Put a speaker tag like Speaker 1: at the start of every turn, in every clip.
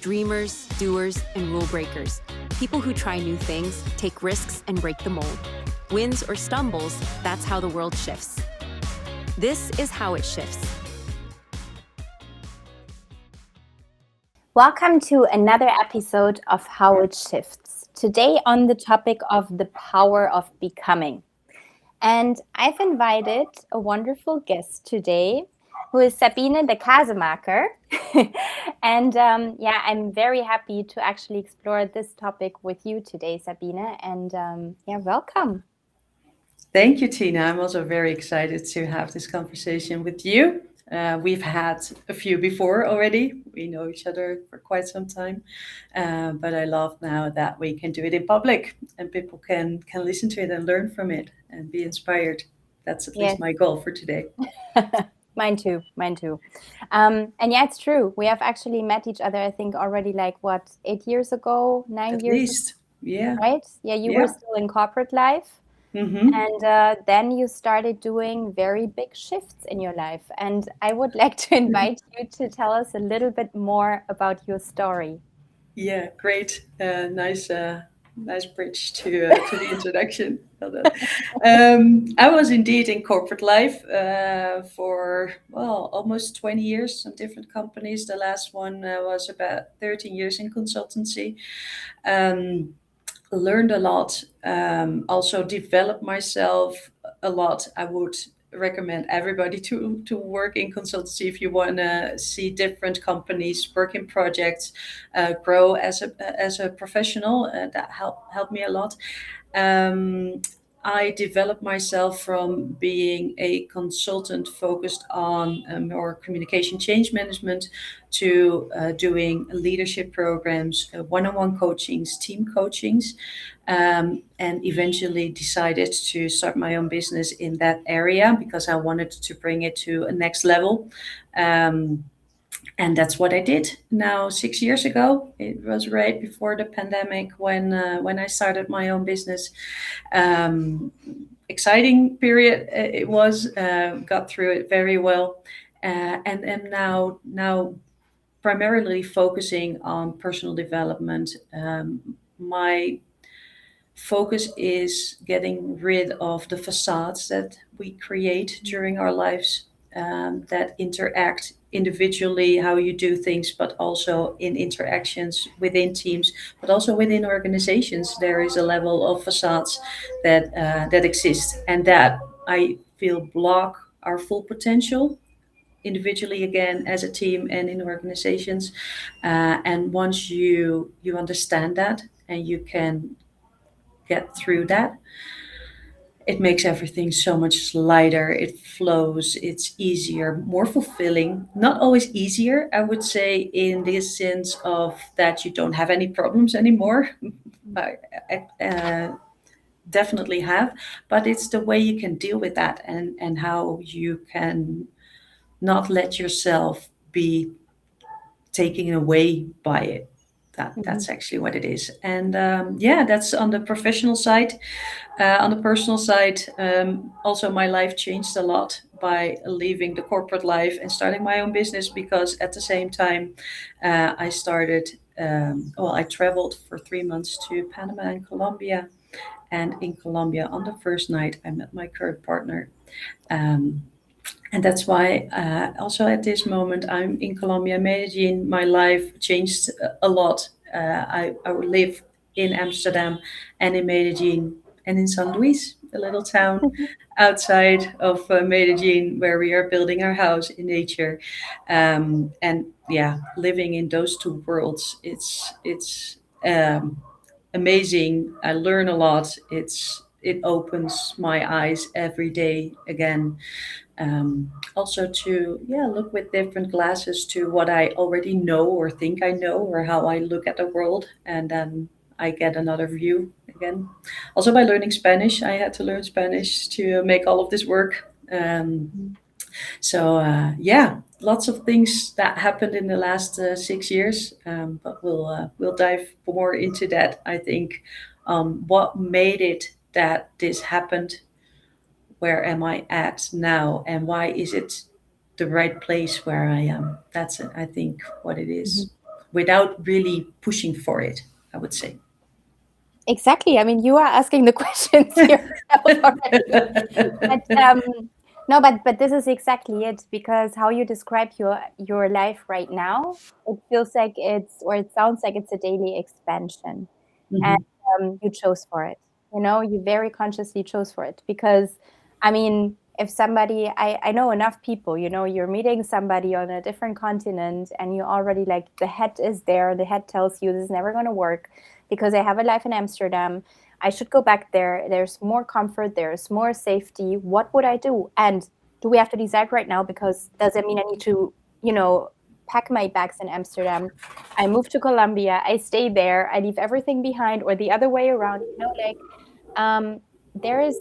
Speaker 1: Dreamers, doers, and rule breakers. People who try new things, take risks, and break the mold. Wins or stumbles, that's how the world shifts. This is How It Shifts.
Speaker 2: Welcome to another episode of How It Shifts. Today on the topic of the power of becoming. And I've invited a wonderful guest today who is Sabine De Caesemaeker. And I'm very happy to actually explore this topic with you today, Sabine. And welcome.
Speaker 3: Thank you, Tina. I'm also very excited to have this conversation with you. We've had a few before already. We know each other for quite some time. But I love now that we can do it in public and people can listen to it and learn from it and be inspired. That's at least my goal for today.
Speaker 2: Mine too. And it's true. We have actually met each other, I think, already 8 years ago, 9
Speaker 3: At
Speaker 2: years
Speaker 3: least. Yeah.
Speaker 2: Right? Yeah, you were still in corporate life.
Speaker 3: Mm-hmm.
Speaker 2: And then you started doing very big shifts in your life. And I would like to invite you to tell us a little bit more about your story.
Speaker 3: Yeah, great. Nice bridge to the introduction. I was indeed in corporate life for almost 20 years, some different companies. The last one was about 13 years in consultancy. Learned a lot, also developed myself a lot. I would recommend everybody to work in consultancy if you want to see different companies, work in projects, grow as a professional. That helped me a lot. I developed myself from being a consultant focused on more communication change management to doing leadership programs, one-on-one coachings, team coachings, and eventually decided to start my own business in that area because I wanted to bring it to a next level. And that's what I did now 6 years ago. It was right before the pandemic when I started my own business. Exciting period it was. Got through it very well, and am now primarily focusing on personal development. My focus is getting rid of the facades that we create during our lives that interact individually, how you do things, but also in interactions within teams, but also within organizations. There is a level of facades that exist, and that I feel block our full potential individually, again, as a team and in organizations. And once you understand that and you can get through that, it makes everything so much lighter. It flows, it's easier, more fulfilling. Not always easier, I would say, in the sense of that you don't have any problems anymore. I definitely have, but it's the way you can deal with that and how you can not let yourself be taken away by it. That's actually what it is. And that's on the professional side. On the personal side, also my life changed a lot by leaving the corporate life and starting my own business, because at the same time I started, I traveled for 3 months to Panama and Colombia. And in Colombia, on the first night, I met my current partner. And that's why also at this moment I'm in Colombia, Medellin. My life changed a lot. I live in Amsterdam and in Medellin and in San Luis, a little town outside of Medellin, where we are building our house in nature. Living in those two worlds, it's amazing. I learn a lot. It opens my eyes every day again. Also to look with different glasses to what I already know or think I know, or how I look at the world, and then I get another view again. Also by learning Spanish, I had to learn Spanish to make all of this work. Lots of things that happened in the last 6 years, but we'll dive more into that. I think what made it that this happened. Where am I at now, and why is it the right place where I am? That's, I think, what it is. without really pushing for it, I would say.
Speaker 2: Exactly. I mean, you are asking the questions yourself already. But no, but this is exactly it, because how you describe your life right now, it feels like or it sounds like it's a daily expansion, and
Speaker 3: Mhm.
Speaker 2: you chose for it. You very consciously chose for it, because, I mean, if somebody, I know enough people, you're meeting somebody on a different continent, and you already, like, the head is there. The head tells you this is never going to work because I have a life in Amsterdam. I should go back there. There's more comfort. There's more safety. What would I do? And do we have to decide right now? Because does it mean I need to, pack my bags in Amsterdam? I move to Colombia. I stay there. I leave everything behind, or the other way around. Like, there is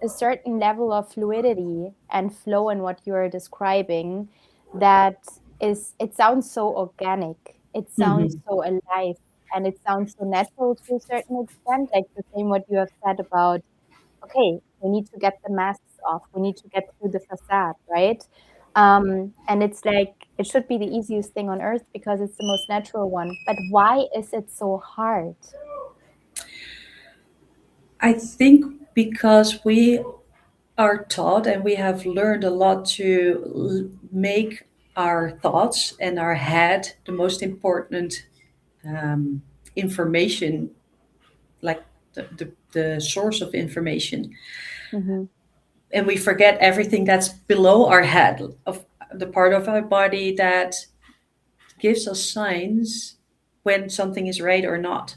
Speaker 2: a certain level of fluidity and flow in what you are describing that it sounds so organic. It sounds
Speaker 3: Mhm.
Speaker 2: so alive, and it sounds so natural to a certain extent, like the same what you have said about, okay, we need to get the masks off, we need to get through the facade, right? And it's like, it should be the easiest thing on earth because it's the most natural one. But why is it so hard?
Speaker 3: I think because we are taught and we have learned a lot to make our thoughts and our head the most important um, information, like the source of information.
Speaker 2: Mm-hmm.
Speaker 3: And we forget everything that's below our head, of the part of our body that gives us signs when something is right or not.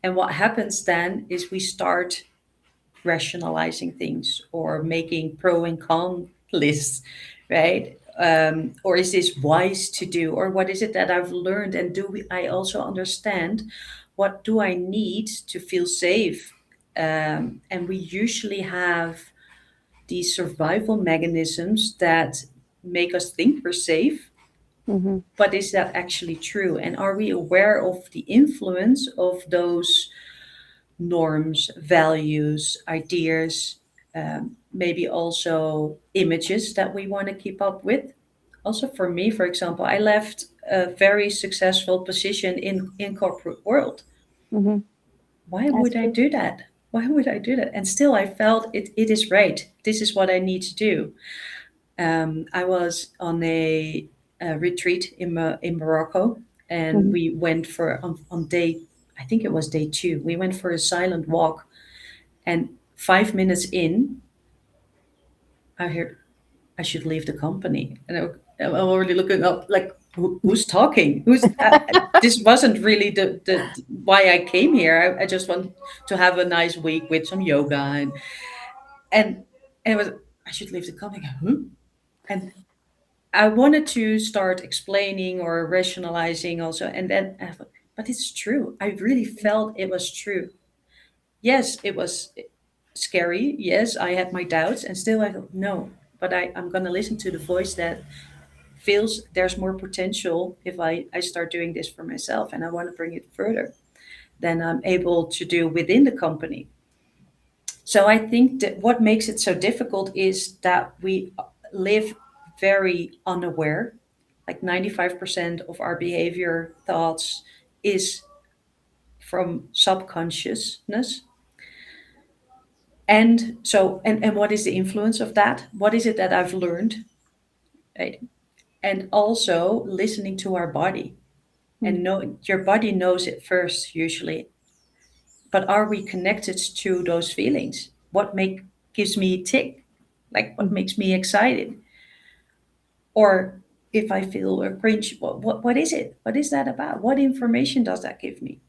Speaker 3: And what happens then is we start rationalizing things or making pro and con lists, right? Or is this wise to do? Or what is it that I've learned? And I also understand what do I need to feel safe? And we usually have these survival mechanisms that make us think we're safe.
Speaker 2: Mm-hmm.
Speaker 3: But is that actually true? And are we aware of the influence of those norms, values, ideas, maybe also images that we want to keep up with? Also, for me, for example, I left a very successful position in corporate world.
Speaker 2: Mm-hmm.
Speaker 3: Why
Speaker 2: That's
Speaker 3: would I
Speaker 2: true.
Speaker 3: do that? Why would I do that? And still, I felt it is right. This is what I need to do. I was on a retreat in Morocco, and
Speaker 2: Mm-hmm.
Speaker 3: we went for on day, I think it was day two. We went for a silent walk, and 5 minutes in, I heard I should leave the company, and I'm already looking up like who's talking? Who's this wasn't really the why I came here. I just want to have a nice week with some yoga and and it was I should leave the company. Huh? And I wanted to start explaining or rationalizing also, and then I thought, but it's true. I really felt it was true. Yes, it was scary. Yes, I had my doubts, and still I thought, no, but I'm going to listen to the voice that feels there's more potential if I start doing this for myself, and I want to bring it further than I'm able to do within the company. So I think that what makes it so difficult is that we live very unaware. Like 95% of our behavior thoughts is from subconsciousness. And so, and what is the influence of that? What is it that I've learned? Right? And also listening to our body. And know your body knows it first usually. But are we connected to those feelings? What make gives me tick? Like what
Speaker 2: Mm-hmm.
Speaker 3: makes me excited? Or if I feel a cringe, what is it? What is that about? What information does that give me?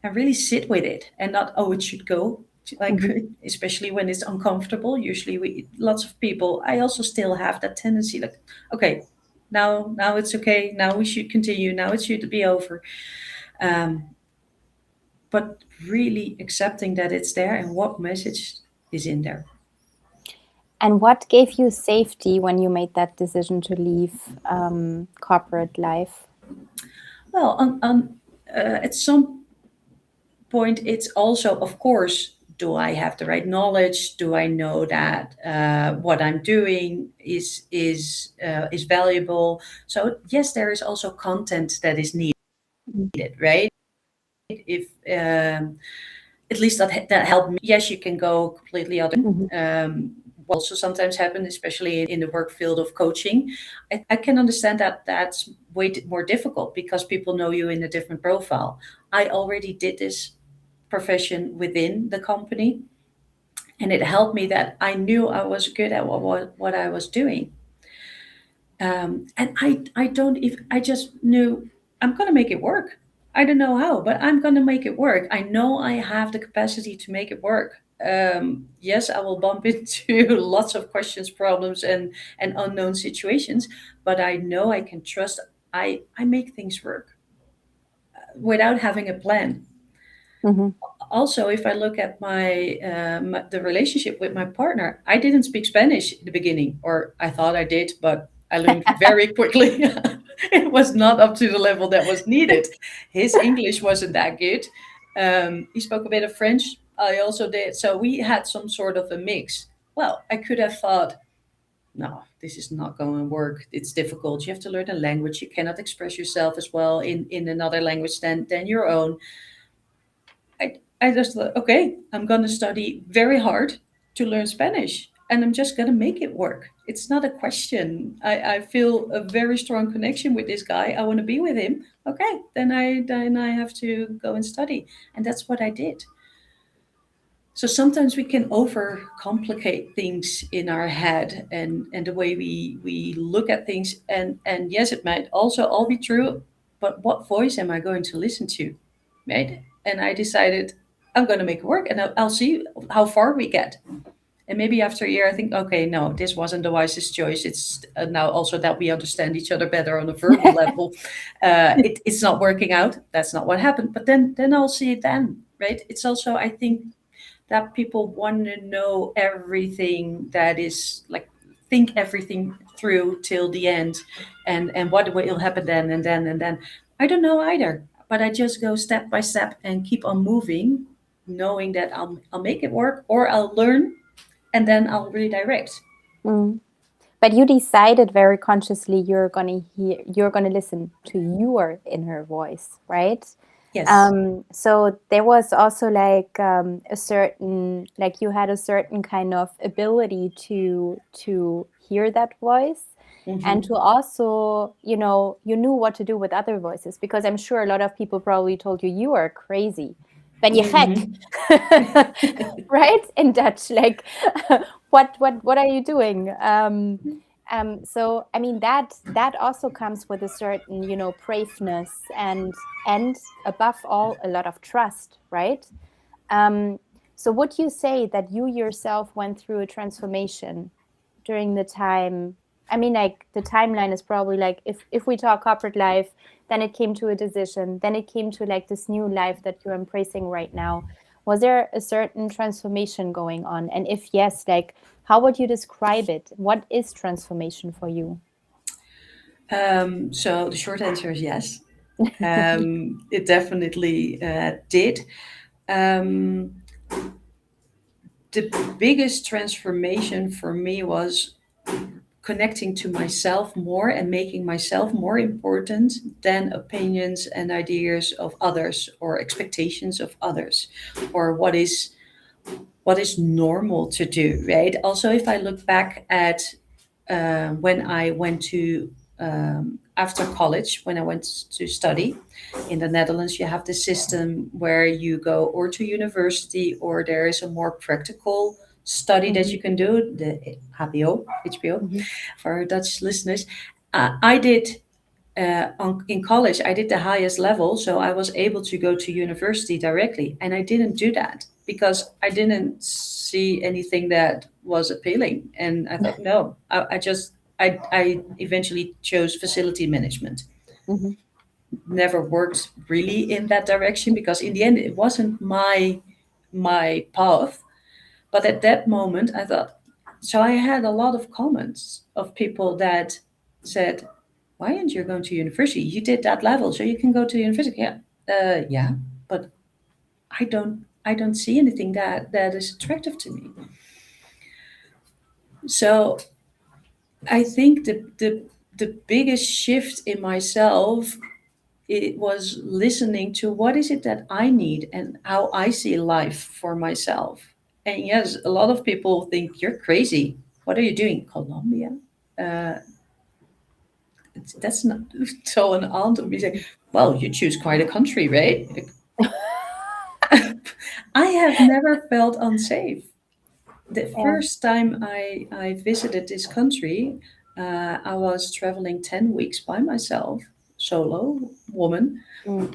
Speaker 3: And really sit with it and not, oh, it should go. Like,
Speaker 2: Mm-hmm.
Speaker 3: especially when it's uncomfortable. Usually, lots of people, I also still have that tendency, like, okay, now it's okay. Now we should continue. Now it should be over. Um, but really accepting that it's there and what message is in there.
Speaker 2: And what gave you safety when you made that decision to leave corporate life?
Speaker 3: Well, at some point, it's also, of course, do I have the right knowledge? Do I know that what I'm doing is valuable? So yes, there is also content that is needed. it, right? If at least that helped me. Yes, you can go completely other. What also sometimes happen, especially in the work field of coaching. I can understand that that's more difficult because people know you in a different profile. I already did this profession within the company, and it helped me that I knew I was good at what I was doing. And I don't even, I just knew I'm going to make it work. I don't know how, but I'm going to make it work. I know I have the capacity to make it work. Yes, I will bump into lots of questions, problems, and unknown situations, but I know I can trust. I make things work without having a plan.
Speaker 2: Mm-hmm.
Speaker 3: Also, if I look at the relationship with my partner, I didn't speak Spanish in the beginning, or I thought I did, but I learned very quickly it was not up to the level that was needed. His English wasn't that good. He spoke a bit of French. I also did, so we had some sort of a mix. Well, I could have thought, no, this is not going to work. It's difficult. You have to learn a language. You cannot express yourself as well in another language than your own. I just thought, okay, I'm going to study very hard to learn Spanish and I'm just going to make it work. It's not a question. I feel a very strong connection with this guy. I want to be with him. Okay, then I have to go and study. And that's what I did. So sometimes we can overcomplicate things in our head and the way we look at things. And yes, it might also all be true, but what voice am I going to listen to? Right? And I decided I'm going to make it work and I'll see how far we get. And maybe after a year, I think, okay, no, this wasn't the wisest choice. It's now also that we understand each other better on a verbal level. It's not working out. That's not what happened. But then I'll see it then, right? It's also, I think, that people want to know everything that is like think everything through till the end and what will happen then and then and then. I don't know either, but I just go step by step and keep on moving, knowing that I'll make it work or I'll learn and then I'll redirect.
Speaker 2: Mm. But you decided very consciously you're gonna listen to your inner voice, right?
Speaker 3: Yes.
Speaker 2: So there was also like a certain, like you had a certain kind of ability to hear that voice.
Speaker 3: Mm-hmm.
Speaker 2: And to also, you knew what to do with other voices, because I'm sure a lot of people probably told you are crazy. Ben je gek, right? In Dutch, like, what are you doing? So I mean that also comes with a certain, braveness and above all a lot of trust, right? So would you say that you yourself went through a transformation during the time? I mean, like, the timeline is probably like, if we talk corporate life, then it came to a decision, then it came to like this new life that you're embracing right now. Was there a certain transformation going on? And if yes, like, how would you describe it? What is transformation for you?
Speaker 3: So the short answer is yes. It definitely did. The biggest transformation for me was connecting to myself more and making myself more important than opinions and ideas of others or expectations of others or what is normal to do, right? Also, if I look back at when I went to after college, when I went to study in the Netherlands, you have this system where you go or to university or there is a more practical study that you can do, the HBO, for our Dutch listeners. I did in college, I did the highest level, so I was able to go to university directly, and I didn't do that because I didn't see anything that was appealing, and I thought, no, I eventually chose facility management.
Speaker 2: Mm-hmm.
Speaker 3: Never worked really in that direction because in the end it wasn't my path. But at that moment, I thought, so I had a lot of comments of people that said, why aren't you going to university? You did that level, so you can go to university. Yeah, yeah, but I don't see anything that is attractive to me. So I think the biggest shift in myself it was listening to what is it that I need and how I see life for myself. And yes, a lot of people think you're crazy. What are you doing? Colombia? Uh, that's not so. An aunt would be saying, "Well, you choose quite a country, right?" I have never felt unsafe. The
Speaker 2: Yeah.
Speaker 3: first time I visited this country, I was traveling 10 weeks by myself, solo woman,
Speaker 2: Mm.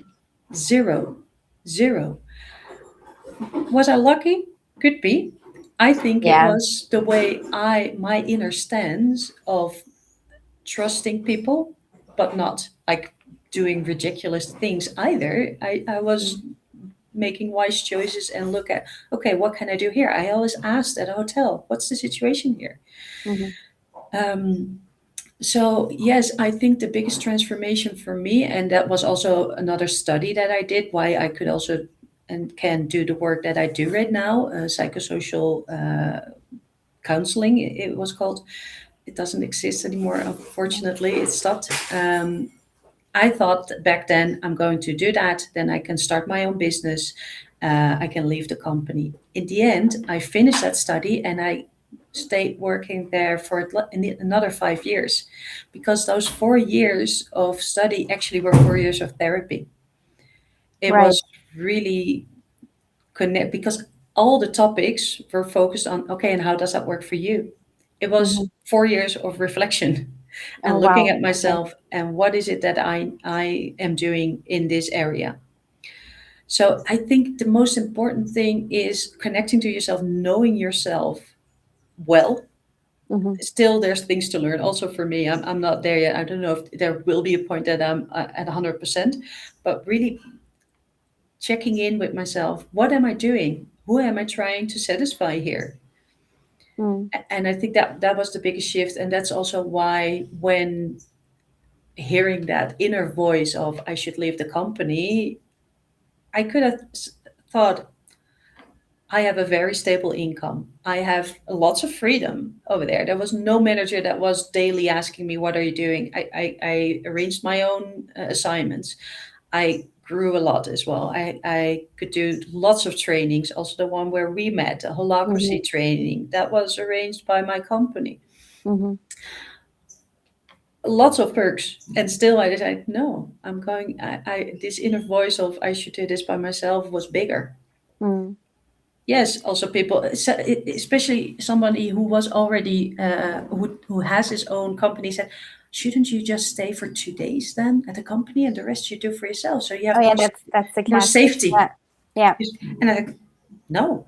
Speaker 3: zero, zero. Was I lucky? Could be. I think it
Speaker 2: Yeah.
Speaker 3: was the way my inner stance of trusting people, but not like doing ridiculous things either. I was
Speaker 2: Mm.
Speaker 3: making wise choices and look at, okay, what can I do here? I always asked at a hotel, what's the situation here?
Speaker 2: Mhm.
Speaker 3: Um, so yes, I think the biggest transformation for me, and that was also another study that I did, why I could also and can do the work that I do right now, psychosocial counseling, it was called. It doesn't exist anymore, unfortunately. It stopped. I thought back then, I'm going to do that, then I can start my own business. I can leave the company. In the end, I finished that study and I stayed working there for another 5 years, because those 4 years of study actually were 4 years of therapy. It
Speaker 2: Right.
Speaker 3: was really connect, because all the topics were focused on, okay, and how does that work for you? It was
Speaker 2: Mhm.
Speaker 3: 4 years of reflection
Speaker 2: Oh,
Speaker 3: and looking
Speaker 2: wow.
Speaker 3: at
Speaker 2: Okay.
Speaker 3: myself and what is it that I am doing in this area. So I think the most important thing is connecting to yourself, knowing yourself well.
Speaker 2: Mhm.
Speaker 3: Still, there's things to learn. Also, for me, I'm not there yet. I don't know if there will be a point that I'm at 100%, but really checking in with myself. What am I doing? Who am I trying to satisfy here?
Speaker 2: Mm.
Speaker 3: And I think that was the biggest shift. And that's also why, when hearing that inner voice of I should leave the company, I could have thought, I have a very stable income. I have lots of freedom over there. There was no manager that was daily asking me, what are you doing? I arranged my own assignments. I grew a lot as well. I could do lots of trainings, also the one where we met, a
Speaker 2: Mhm.
Speaker 3: holacracy training that was arranged by my company.
Speaker 2: Mhm.
Speaker 3: Lots of perks. And still I decided, no, I'm going, I this inner voice of I should do this by myself was bigger.
Speaker 2: Mm.
Speaker 3: Yes, also people, especially somebody who was already who has his own company, said, "Shouldn't you just stay for 2 days then at the company and the rest you do for yourself? So you
Speaker 2: Oh,
Speaker 3: have
Speaker 2: yeah,
Speaker 3: more
Speaker 2: that's the
Speaker 3: more
Speaker 2: classic.
Speaker 3: safety."
Speaker 2: Yeah. Yeah.
Speaker 3: And no,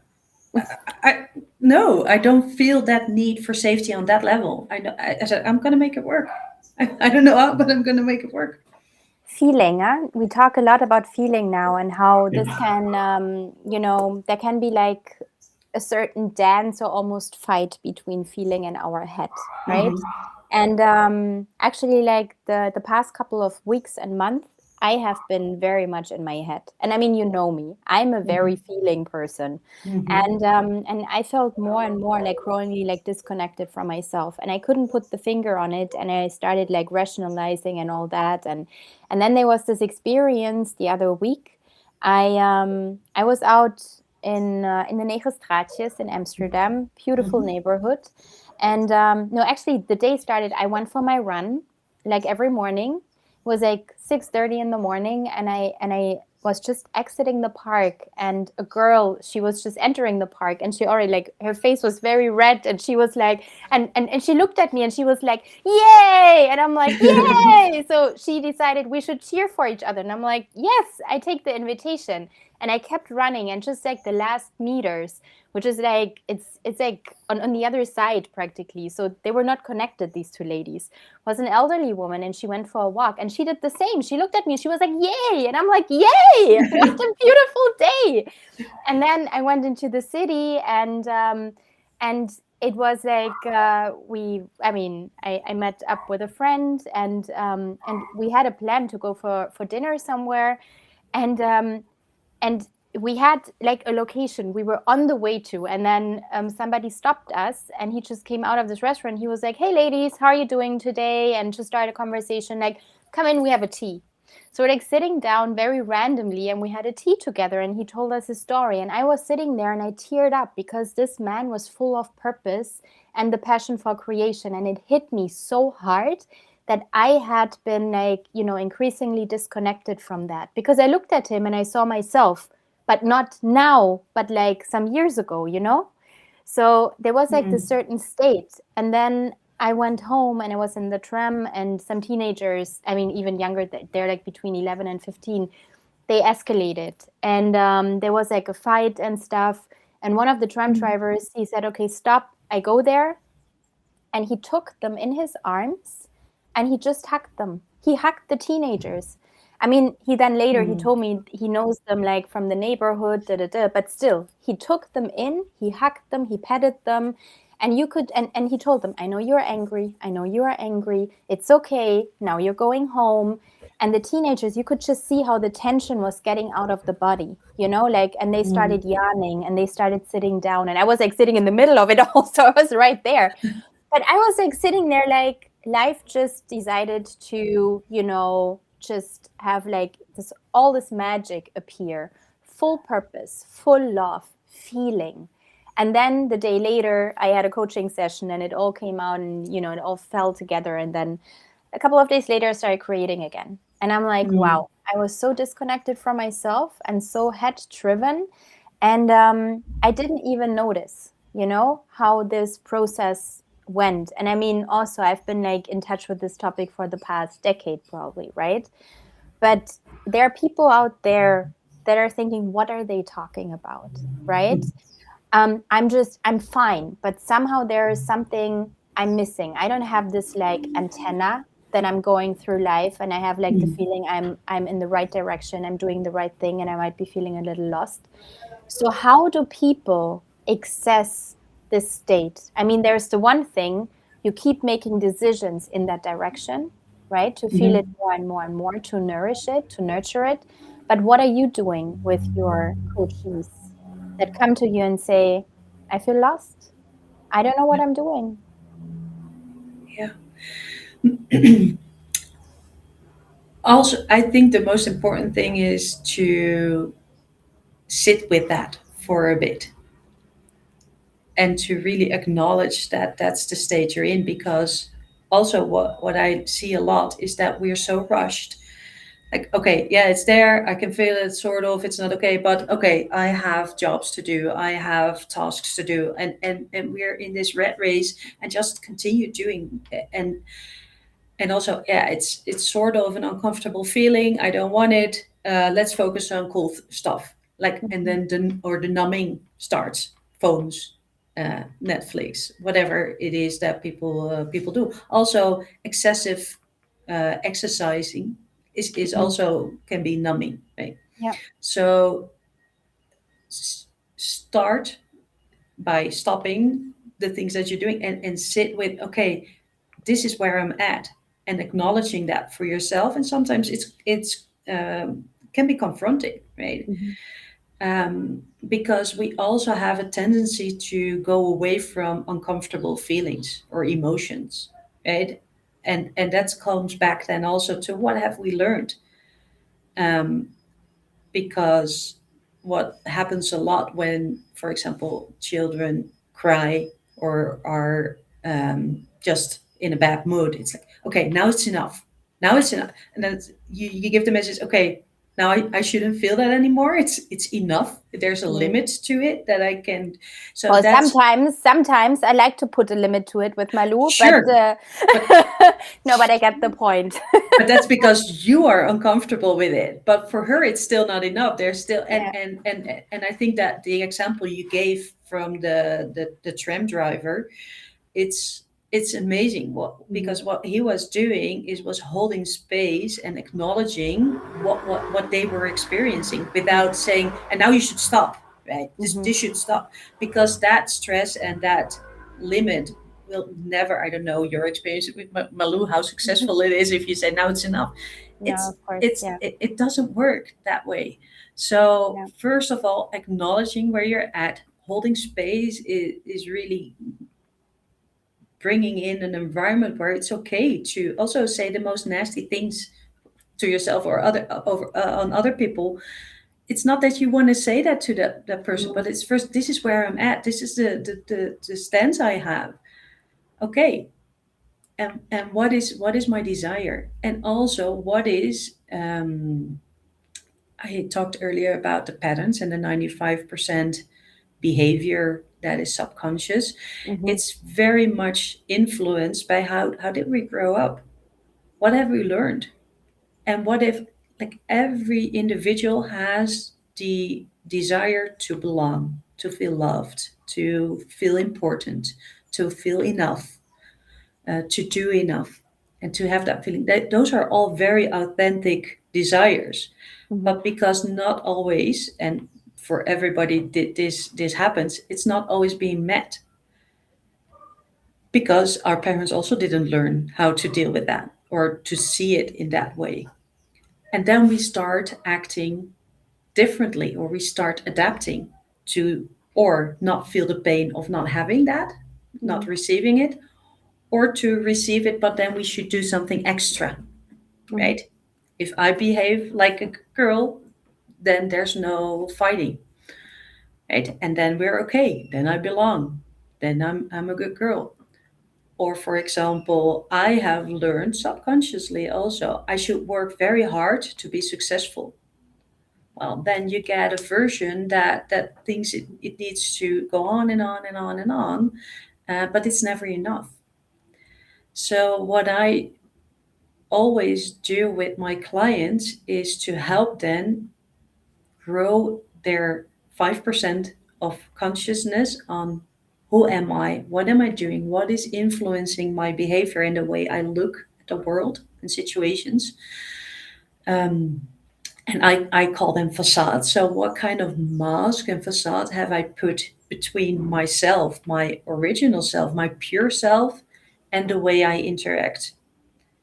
Speaker 3: no, I don't feel that need for safety on that level. I said, I'm going to make it work. I don't know how, but I'm going to make it work.
Speaker 2: Feeling, we talk a lot about feeling now, and how this can, there can be like a certain dance or almost fight between feeling and our head, right? And actually, like the past couple of weeks and months, I have been very much in my head. And I mean, you know me, I'm a very feeling person.
Speaker 3: Mm-hmm.
Speaker 2: And I felt more and more like growingly like disconnected from myself. And I couldn't put the finger on it. And I started like rationalizing and all that. And then there was this experience the other week. I was out in the Negerstraatjes in Amsterdam, beautiful neighborhood. And no, actually, the day started. I went for my run, like every morning. It was like 6:30 in the morning, and I was just exiting the park, and a girl, she was just entering the park, and she already, like, her face was very red, and she was like, and she looked at me, and she was like, "Yay!" And I'm like, "Yay!" So she decided we should cheer for each other, and I'm like, "Yes, I take the invitation." And I kept running, and just like the last meters, which is like it's like on the other side practically. So they were not connected, these two ladies. Was an elderly woman, and she went for a walk, and she did the same. She looked at me, and she was like, "Yay!" And I'm like, "Yay! What a beautiful day!" And then I went into the city, and it was like I met up with a friend, and we had a plan to go for dinner somewhere, and we had like a location we were on the way to, and then somebody stopped us, and he just came out of this restaurant. He was like, "Hey ladies, how are you doing today?" And just started a conversation like, "Come in, we have a tea." So we're like sitting down very randomly, and we had a tea together, and he told us his story. And I was sitting there and I teared up because this man was full of purpose and the passion for creation. And it hit me so hard that I had been like, increasingly disconnected from that, because I looked at him and I saw myself, but not now, but like some years ago, So there was like this certain state. And then I went home and I was in the tram, and some teenagers, I mean, even younger, they're like between 11 and 15, they escalated. And there was like a fight and stuff. And one of the tram drivers, he said, okay, stop. I go there. And he took them in his arms and he just hugged them. He hugged the teenagers. I mean, he then later, he told me he knows them like from the neighborhood, but still, he took them in, he hugged them, he petted them. And you could, and he told them, I know you're angry. I know you are angry. It's okay. Now you're going home. And the teenagers, you could just see how the tension was getting out of the body, and they started yawning and they started sitting down. And I was like sitting in the middle of it all. So I was right there. But I was like sitting there, like life just decided to, just have like all this magic appear, full purpose, full love, feeling. And then the day later, I had a coaching session and it all came out and, it all fell together. And then a couple of days later, I started creating again. And I'm like, wow, I was so disconnected from myself and so head driven. And I didn't even notice, how this process went. And I mean, also, I've been like in touch with this topic for the past decade, probably, right? But there are people out there that are thinking, what are they talking about, right? I'm fine, but somehow there is something I'm missing. I don't have this like antenna that I'm going through life, and I have like the feeling I'm in the right direction, I'm doing the right thing, and I might be feeling a little lost. So how do people access this state? I mean, there's the one thing, you keep making decisions in that direction, right? To feel it more and more and more, to nourish it, to nurture it. But what are you doing with your coaches that come to you and say, I feel lost. I don't know what I'm doing.
Speaker 3: Yeah. Also, I think the most important thing is to sit with that for a bit and to really acknowledge that that's the state you're in. Because also what I see a lot is that we're so rushed. Like, okay, yeah, it's there, I can feel it, sort of, it's not okay, but okay, I have jobs to do, I have tasks to do, and we're in this rat race and just continue doing. And also, yeah, it's sort of an uncomfortable feeling, I don't want it, let's focus on cool stuff, like, and then the numbing starts. Phones, Netflix, whatever it is that people do. Also, excessive exercising is also can be numbing, right?
Speaker 2: Yeah.
Speaker 3: So start by stopping the things that you're doing and sit with, okay, this is where I'm at, and acknowledging that for yourself. And sometimes it's can be confronting, right? Because we also have a tendency to go away from uncomfortable feelings or emotions, right? And that comes back then also to what have we learned, because what happens a lot when, for example, children cry or are just in a bad mood, it's like, okay, now it's enough. Now it's enough. And then you give the message, okay, now I shouldn't feel that anymore. It's enough. There's a limit to it that I can. So
Speaker 2: well,
Speaker 3: that's
Speaker 2: sometimes I like to put a limit to it with Malou,
Speaker 3: sure.
Speaker 2: but no, but I get the point.
Speaker 3: But that's because you are uncomfortable with it. But for her, it's still not enough. There's still and I think that the example you gave from the tram driver, it's amazing because what he was doing was holding space and acknowledging what they were experiencing without saying, and now you should stop, right? This should stop, because that stress and that limit will never, I don't know your experience with Malou, how successful it is if you say now it's enough.
Speaker 2: No, of course,
Speaker 3: It doesn't work that way. So first of all, acknowledging where you're at, holding space is really bringing in an environment where it's okay to also say the most nasty things to yourself or on other people, it's not that you want to say that to that person, but it's first, this is where I'm at. This is the stance I have. Okay. And what is my desire? And also what is, I talked earlier about the patterns and the 95% behavior that is subconscious. It's very much influenced by how did we grow up? What have we learned? And what if, like, every individual has the desire to belong, to feel loved, to feel important, to feel enough, to do enough, and to have that feeling. That those are all very authentic desires. But because not always, and for everybody this happens, it's not always being met. Because our parents also didn't learn how to deal with that or to see it in that way. And then we start acting differently, or we start adapting to, or not feel the pain of not having that, not receiving it, or to receive it, but then we should do something extra, right? If I behave like a girl, then there's no fighting, right? And then we're okay. Then I belong. Then I'm a good girl. Or, for example, I have learned subconsciously also I should work very hard to be successful. Well, then you get a version that thinks it needs to go on and on and on and on, but it's never enough. So what I always do with my clients is to help them grow their 5% of consciousness on who am I, what am I doing, what is influencing my behavior and the way I look at the world and situations. And I call them facades. So what kind of mask and facade have I put between myself, my original self, my pure self, and the way I interact?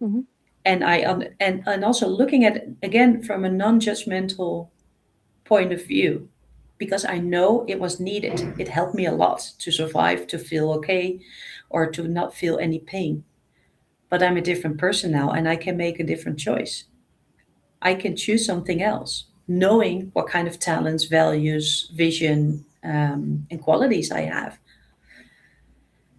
Speaker 3: And and also looking at it again from a non-judgmental point of view, because I know it was needed. It helped me a lot to survive, to feel okay, or to not feel any pain. But I'm a different person now, and I can make a different choice. I can choose something else, knowing what kind of talents, values, vision, and qualities I have.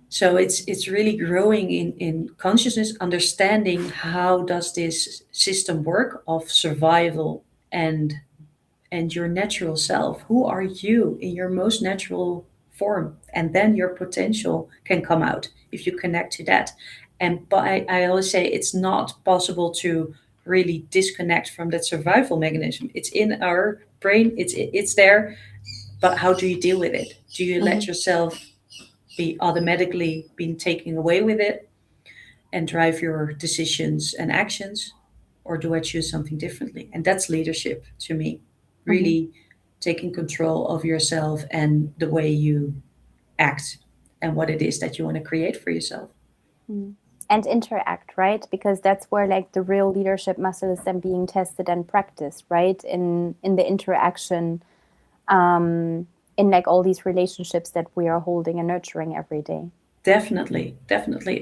Speaker 3: So it's really growing in consciousness, understanding how does this system work of survival and your natural self. Who are you in your most natural form? And then your potential can come out if you connect to that. And but I always say it's not possible to really disconnect from that survival mechanism. It's in our brain. It's there. But how do you deal with it? Do you let yourself be automatically being taken away with it and drive your decisions and actions? Or do I choose something differently? And that's leadership to me. Really taking control of yourself and the way you act and what it is that you want to create for yourself.
Speaker 2: And interact, right? Because that's where like the real leadership muscle is then being tested and practiced, right? In the interaction, in like all these relationships that we are holding and nurturing every day.
Speaker 3: Definitely.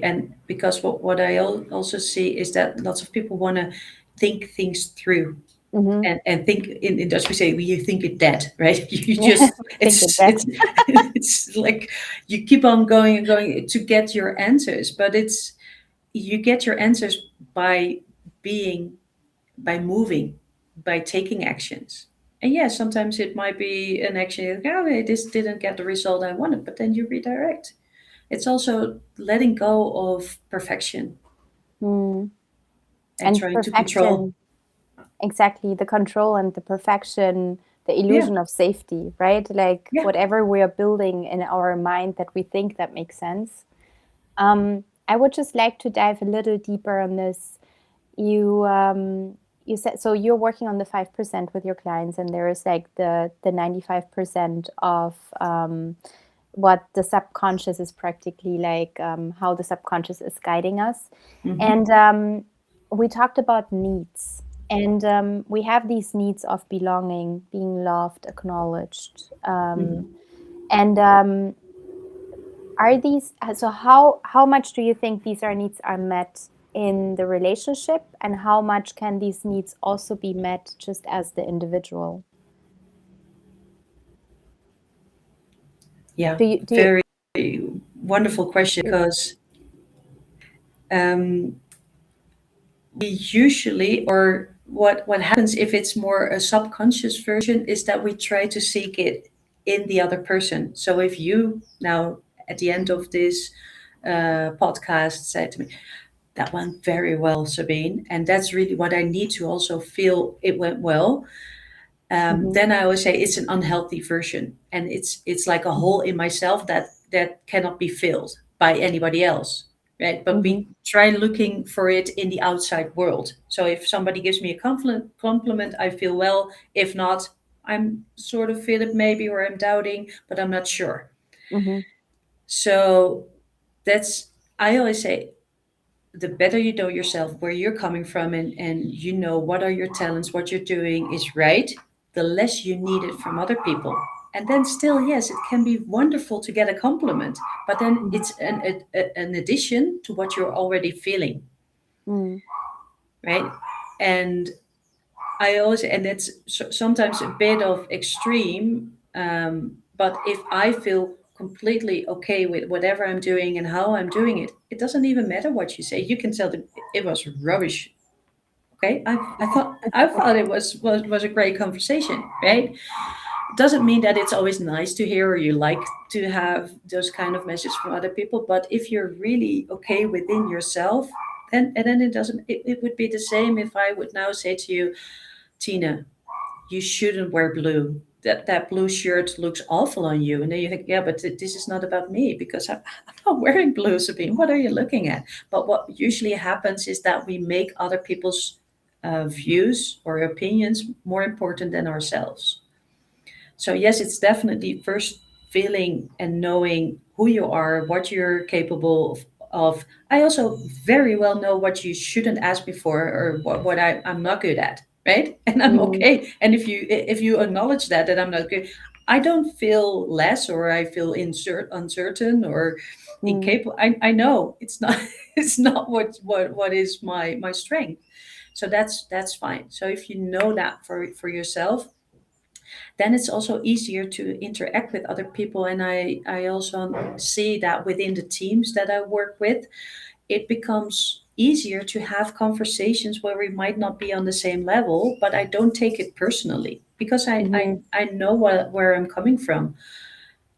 Speaker 3: And because what I also see is that lots of people want to think things through. And think in Dutch we say you think it dead, right? You just it's like you keep on going and going to get your answers, but you get your answers by moving, by taking actions. And yes, sometimes it might be an action like, oh, this didn't get the result I wanted, but then you redirect. It's also letting go of perfection and trying to control.
Speaker 2: Exactly, the control and the perfection, the illusion of safety, right? Like whatever we are building in our mind that we think that makes sense. I would just like to dive a little deeper on this. You said, so you're working on the 5% with your clients, and there is like the 95% of what the subconscious is practically like, how the subconscious is guiding us. And we talked about needs. And we have these needs of belonging, being loved, acknowledged. And are these, so how much do you think these are needs are met in the relationship, and how much can these needs also be met just as the individual?
Speaker 3: Yeah,
Speaker 2: Do you
Speaker 3: very wonderful question, because we usually, or what happens if it's more a subconscious version, is that we try to seek it in the other person. So if you now at the end of this podcast said to me, that went very well, Sabine, and that's really what I need to also feel it went well, then I always say it's an unhealthy version, and it's like a hole in myself that cannot be filled by anybody else, right? But we try looking for it in the outside world. So if somebody gives me a compliment, I feel well. If not, I'm sort of feel it maybe, or I'm doubting, but I'm not sure. So that's, I always say, the better you know yourself, where you're coming from, and you know what are your talents, what you're doing is right, the less you need it from other people. And then still, yes, it can be wonderful to get a compliment, but then it's an addition to what you're already feeling, right? And I always, and it's sometimes a bit of extreme, but if I feel completely okay with whatever I'm doing and how I'm doing it, it doesn't even matter what you say. You can tell them it was rubbish. Okay, I thought it was a great conversation, right? It doesn't mean that it's always nice to hear, or you like to have those kind of messages from other people. But if you're really okay within yourself, then it doesn't. It would be the same if I would now say to you, Tina, you shouldn't wear blue. That blue shirt looks awful on you. And then you think, yeah, but this is not about me, because I'm not wearing blue, Sabine. What are you looking at? But what usually happens is that we make other people's views or opinions more important than ourselves. So yes, it's definitely first feeling and knowing who you are, what you're capable of. I also very well know what you shouldn't ask me for, or what I'm not good at, right? And I'm okay. And if you acknowledge that I'm not good, I don't feel less, or I feel uncertain or incapable. I know it's not it's not what is my strength. So that's fine. So if you know that for yourself, then it's also easier to interact with other people. And I also see that within the teams that I work with, it becomes easier to have conversations where we might not be on the same level, but I don't take it personally, because I know where I'm coming from,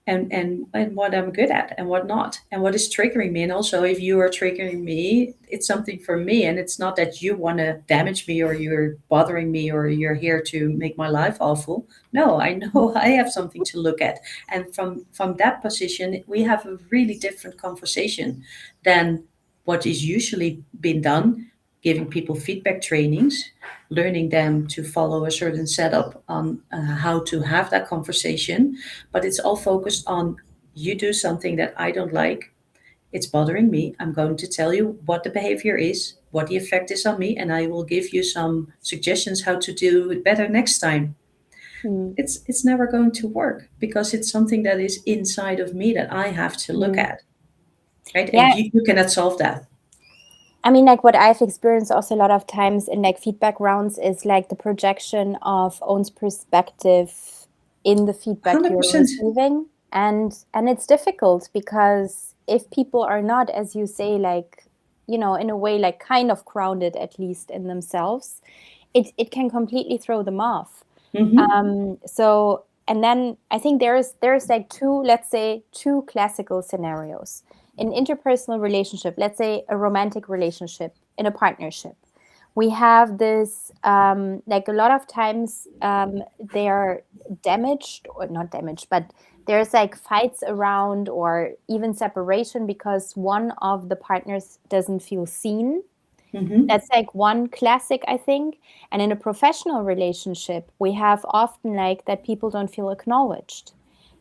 Speaker 3: and what I'm good at and what not, and what is triggering me. And also, if you are triggering me, it's something for me, and it's not that you want to damage me, or you're bothering me, or you're here to make my life awful. No, I know I have something to look at, and from that position, we have a really different conversation than what is usually been done, giving people feedback trainings, learning them to follow a certain setup on how to have that conversation. But it's all focused on, you do something that I don't like, it's bothering me. I'm going to tell you what the behavior is, what the effect is on me, and I will give you some suggestions how to do it better next time. It's never going to work, because it's something that is inside of me that I have to look at, right?
Speaker 2: Yeah.
Speaker 3: And you cannot solve that.
Speaker 2: I mean, like what I've experienced also a lot of times in like feedback rounds is like the projection of own's perspective in the feedback
Speaker 3: 100%.
Speaker 2: you're receiving. And it's difficult, because if people are not, as you say, like, you know, in a way, like kind of grounded, at least in themselves, it can completely throw them off. So, and then I think there's like let's say two classical scenarios. In interpersonal relationship, let's say a romantic relationship, in a partnership, we have this, like a lot of times they are damaged, or not damaged, but there's like fights around, or even separation, because one of the partners doesn't feel seen. That's like one classic, I think. And in a professional relationship, we have often like that people don't feel acknowledged.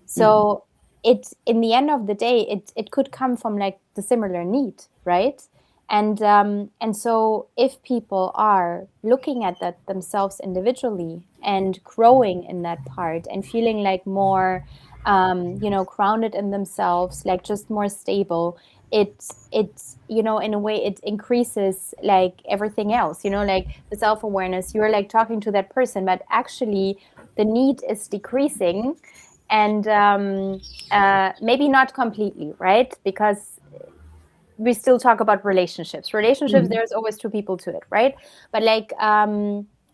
Speaker 2: So it, in the end of the day, it could come from like the similar need, right? And so if people are looking at that themselves individually and growing in that part and feeling like more, grounded in themselves, like just more stable, it in a way it increases like everything else, like the self-awareness. You're like talking to that person, but actually the need is decreasing. And maybe not completely, right? Because we still talk about relationships,
Speaker 3: Mhm.
Speaker 2: there's always two people to it, right? But like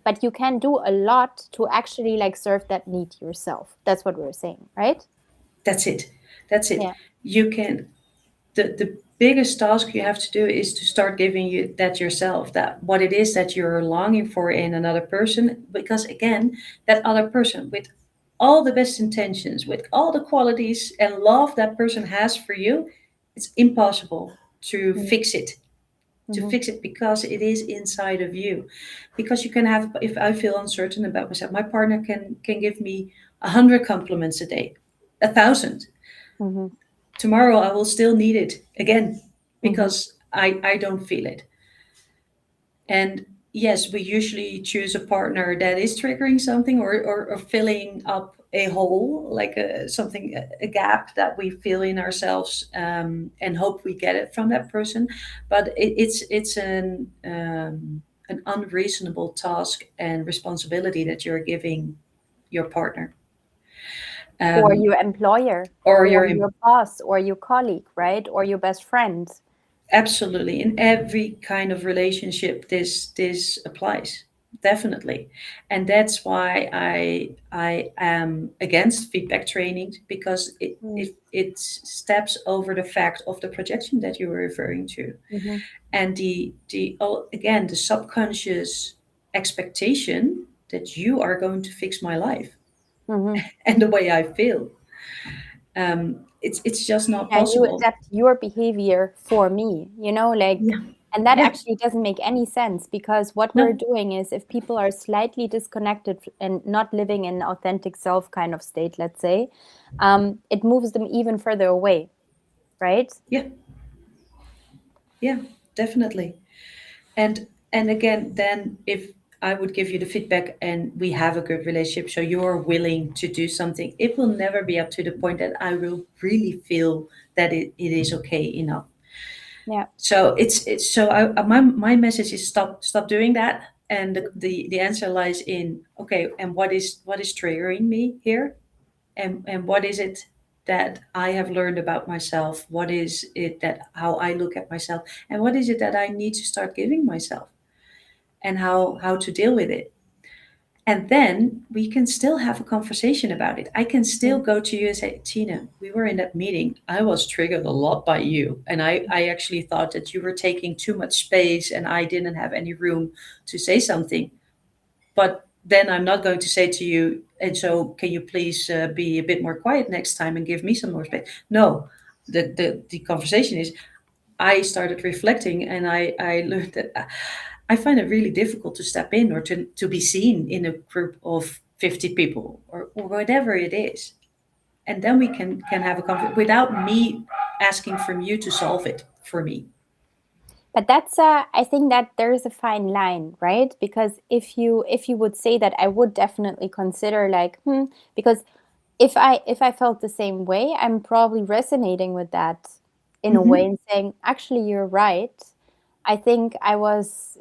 Speaker 2: but you can do a lot to actually like serve that need yourself. That's what we're saying, right?
Speaker 3: That's it. That's it.
Speaker 2: Yeah.
Speaker 3: You can, the biggest task you have to do is to start giving you that yourself, that what it is that you're longing for in another person. Because again, that other person, with all the best intentions, with all the qualities and love that person has for you, it's impossible to fix it. To
Speaker 2: Mm-hmm.
Speaker 3: fix it, because it is inside of you. Because you can have, if I feel uncertain about myself, my partner can give me 100 compliments a day, 1,000.
Speaker 2: Mm-hmm.
Speaker 3: Tomorrow I will still need it again,
Speaker 2: Mm-hmm.
Speaker 3: because I don't feel it. And yes, we usually choose a partner that is triggering something, or filling up a hole, like a gap that we feel in ourselves, and hope we get it from that person. But it's an unreasonable task and responsibility that you're giving your partner,
Speaker 2: Or
Speaker 3: um,
Speaker 2: your employer,
Speaker 3: or
Speaker 2: or
Speaker 3: your
Speaker 2: your boss, or your colleague, right? Or your best friend.
Speaker 3: absolutely, in every kind of relationship this applies, definitely. And that's why I am against feedback training, because it steps over the fact of the projection that you were referring to,
Speaker 2: Mm-hmm.
Speaker 3: and again, the subconscious expectation that you are going to fix my life
Speaker 2: Mm-hmm.
Speaker 3: and the way I feel. It's just not
Speaker 2: And you
Speaker 3: possible.
Speaker 2: adapt your behavior for me, like,
Speaker 3: Yeah.
Speaker 2: and that
Speaker 3: Yeah.
Speaker 2: actually doesn't make any sense, because what we're
Speaker 3: No.
Speaker 2: doing is, if people are slightly disconnected and not living in authentic self kind of state, let's say, it moves them even further away, right?
Speaker 3: Yeah. Yeah, definitely. And again, then if I would give you the feedback and we have a good relationship, so you're willing to do something, it will never be up to the point that I will really feel that it is okay enough.
Speaker 2: Yeah.
Speaker 3: So it's so my message is stop doing that. And the answer lies in, okay, and what is triggering me here, and what is it that I have learned about myself, what is it that how I look at myself, and what is it that I need to start giving myself, and how to deal with it. And then we can still have a conversation about it. I can still
Speaker 2: Mm.
Speaker 3: go to you and say, Tina, we were in that meeting, I was triggered a lot by you, and I actually thought that you were taking too much space and I didn't have any room to say something. But then I'm not going to say to you, and so can you please be a bit more quiet next time and give me some more space? No, the conversation is, I started reflecting, and I learned that I find it really difficult to step in, or to be seen in a group of 50 people, or whatever it is. And then we can have a conversation without me asking from you to solve it for me.
Speaker 2: But that's I think that there is a fine line, right? Because if you would say that, I would definitely consider like, because if I felt the same way, I'm probably resonating with that in a way,
Speaker 3: Hmm.
Speaker 2: and saying, actually, you're right. I think I was,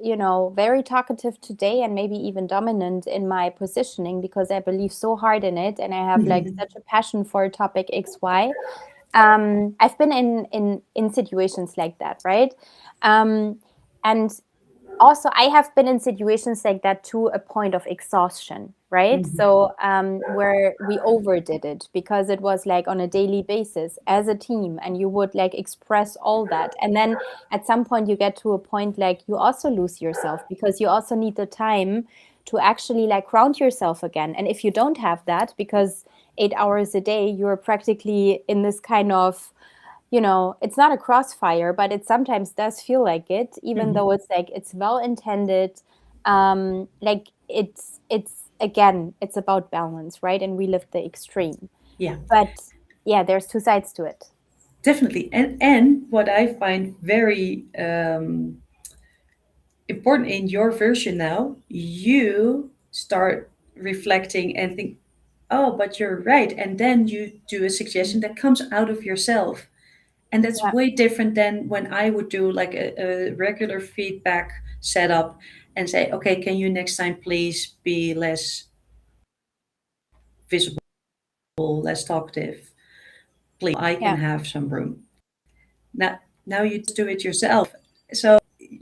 Speaker 2: very talkative today, and maybe even dominant in my positioning, because I believe so hard in it, and I have like
Speaker 3: Hmm.
Speaker 2: such a passion for topic XY. I've been in situations like that, right? Um, and also, I have been in situations like that to a point of exhaustion, right?
Speaker 3: Hmm.
Speaker 2: So where we overdid it, because it was like on a daily basis as a team, and you would like express all that, and then at some point you get to a point like you also lose yourself, because you also need the time to actually like ground yourself again. And if you don't have that, because 8 hours a day you're practically in this kind of, it's not a crossfire, but it sometimes does feel like it, even
Speaker 3: Hmm.
Speaker 2: though it's like it's well intended. Like it's again, it's about balance, right? And we live the extreme.
Speaker 3: Yeah.
Speaker 2: But yeah, there's two sides to it.
Speaker 3: Definitely. And what I find very important in your version now, you start reflecting and think, oh, but you're right. And then you do a suggestion that comes out of yourself. And that's
Speaker 2: Yeah.
Speaker 3: way different than when I would do like a regular feedback setup and say, okay, can you next time please be less visible, less talkative? Please, I can
Speaker 2: Yeah.
Speaker 3: have some room. Now you just do it yourself. So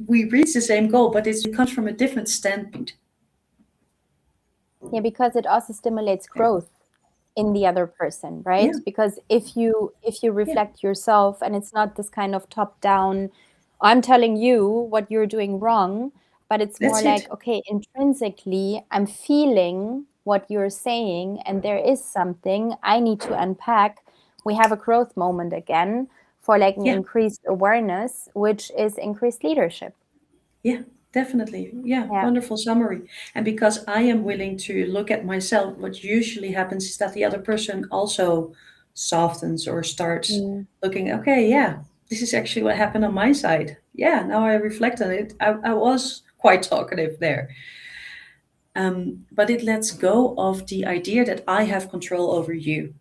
Speaker 3: we reach the same goal, but it comes from a different standpoint.
Speaker 2: Yeah, because it also stimulates growth in the other person,
Speaker 3: Yeah,
Speaker 2: right? Because if you
Speaker 3: yeah,
Speaker 2: reflect yourself and it's not this kind of top down, I'm telling you what you're doing wrong, but it's more
Speaker 3: that's
Speaker 2: like,
Speaker 3: it.
Speaker 2: okay, intrinsically I'm feeling what you're saying and there is something I need to unpack. We have a growth moment again for like an
Speaker 3: Yeah,
Speaker 2: increased awareness, which is increased leadership.
Speaker 3: yeah, definitely. Yeah,
Speaker 2: Yeah.
Speaker 3: wonderful summary. And because I am willing to look at myself, what usually happens is that the other person also softens or starts
Speaker 2: Mm.
Speaker 3: looking, okay, yeah, this is actually what happened on my side. Yeah, now I reflect on it. I was quite talkative there. But it lets go of the idea that I have control over you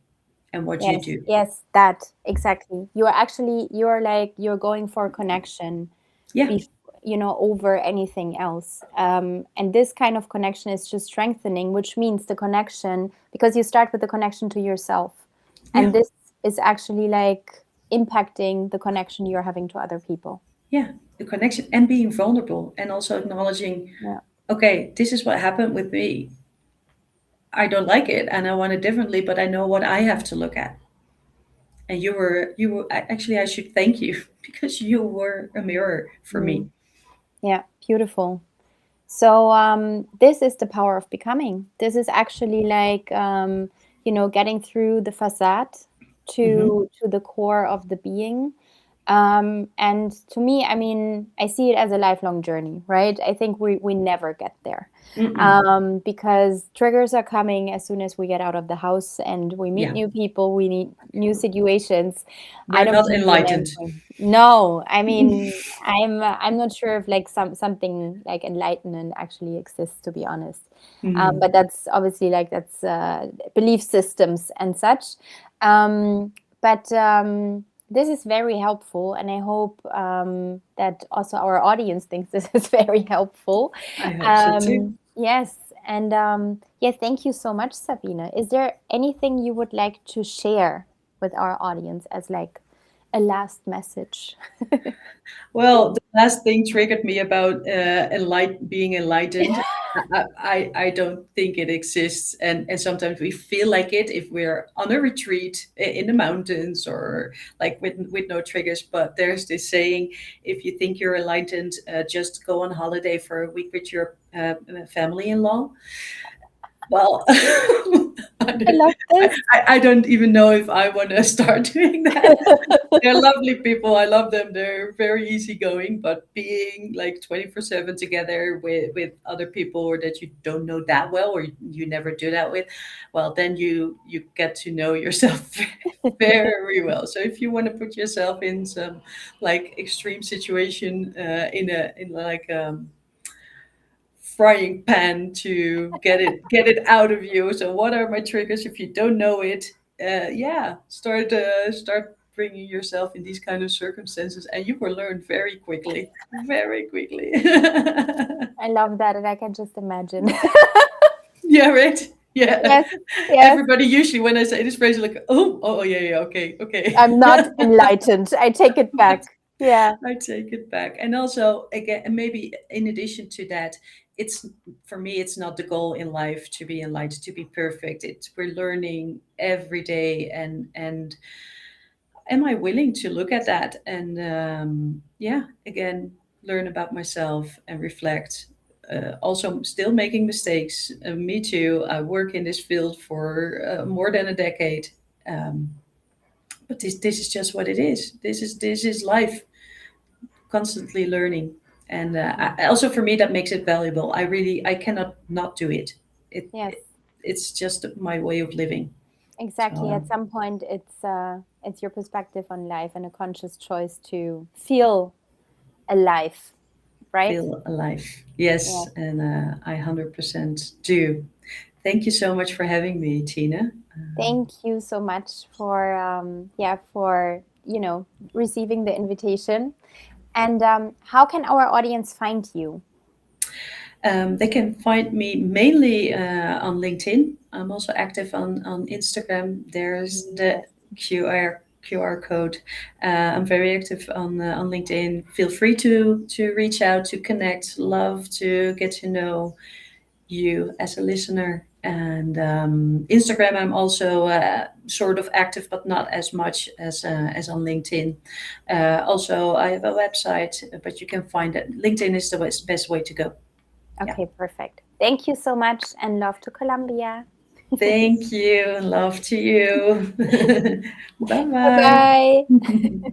Speaker 3: and what you
Speaker 2: Yes,
Speaker 3: do.
Speaker 2: yes, that exactly. You're like you're going for connection,
Speaker 3: Yeah,
Speaker 2: bef over anything else. And this kind of connection is just strengthening, which means the connection, because you start with the connection to yourself,
Speaker 3: yeah,
Speaker 2: and this is actually like impacting the connection you're having to other people.
Speaker 3: yeah. The connection and being vulnerable and also acknowledging,
Speaker 2: Yeah.
Speaker 3: okay, this is what happened with me. I don't like it and I want it differently, but I know what I have to look at. And actually, I should thank you because you were a mirror for me.
Speaker 2: Mm. Yeah, beautiful. So this is the power of becoming. This is actually like getting through the facade
Speaker 3: Hmm.
Speaker 2: to the core of the being. And to me, I mean, I see it as a lifelong journey, right? I think we never get there,
Speaker 3: Mm-mm.
Speaker 2: because triggers are coming as soon as we get out of the house and we meet
Speaker 3: Yeah,
Speaker 2: new people, we need new situations. I
Speaker 3: we're
Speaker 2: don't
Speaker 3: not
Speaker 2: believe in
Speaker 3: enlightened.
Speaker 2: anything. No, I mean, I'm not sure if like something like enlightenment actually exists, to be honest.
Speaker 3: Mhm.
Speaker 2: But that's obviously like that's belief systems and such. But this is very helpful, and I hope that also our audience thinks this is very helpful.
Speaker 3: I hope so too.
Speaker 2: Yes, and yeah, thank you so much, Sabine. Is there anything you would like to share with our audience as like a last message?
Speaker 3: Well, the last thing triggered me about being enlightened. I don't think it exists, and sometimes we feel like it if we're on a retreat in the mountains or like with no triggers. But there's this saying: if you think you're enlightened, just go on holiday for a week with your family-in-law. Well, I
Speaker 2: I
Speaker 3: don't,
Speaker 2: love this.
Speaker 3: I don't even know if I want to start doing that. They're lovely people. I love them. They're very easygoing, but being like 24/7 together with other people or that you don't know that well or you never do that with, well, then you get to know yourself very well. So if you want to put yourself in some like extreme situation in like frying pan to get it out of you. So what are my triggers if you don't know it? Yeah, start bringing yourself in these kind of circumstances, and you will learn very quickly, very quickly.
Speaker 2: I love that, and I can just imagine.
Speaker 3: Yeah, right. Yeah,
Speaker 2: Yes, yes.
Speaker 3: everybody usually when I say this phrase, like, oh, yeah, yeah, okay, okay.
Speaker 2: I'm not enlightened. I take it back. Yeah.
Speaker 3: I take it back. And also, again, and maybe in addition to that, it's for me, it's not the goal in life to be enlightened, to be perfect. It's we're learning every day, and am I willing to look at that and yeah, again, learn about myself and reflect. Also, still making mistakes. Me too. I work in this field for more than a decade. Um, but this is just what it is. This is life, constantly learning, and also for me that makes it valuable. I cannot not do it. it,
Speaker 2: Yes.
Speaker 3: it it's just my way of living. So
Speaker 2: Exactly. At some point, it's your perspective on life and a conscious choice to feel alive, right?
Speaker 3: feel alive,
Speaker 2: Yeah.
Speaker 3: yes, and I 100% do. Thank you so much for having me, Tina.
Speaker 2: Thank you so much for receiving the invitation. And how can our audience find you?
Speaker 3: They can find me mainly on LinkedIn. I'm also active on Instagram. There's the QR code. I'm very active on LinkedIn. Feel free to reach out, to connect. Love to get to know you as a listener. And Instagram, I'm also sort of active, but not as much as on LinkedIn. Also, I have a website, but you can find it. LinkedIn is the best way to go.
Speaker 2: Okay, perfect. Thank you so much, and love to Colombia.
Speaker 3: Thank you. Love to you. Bye-bye.
Speaker 2: Bye-bye.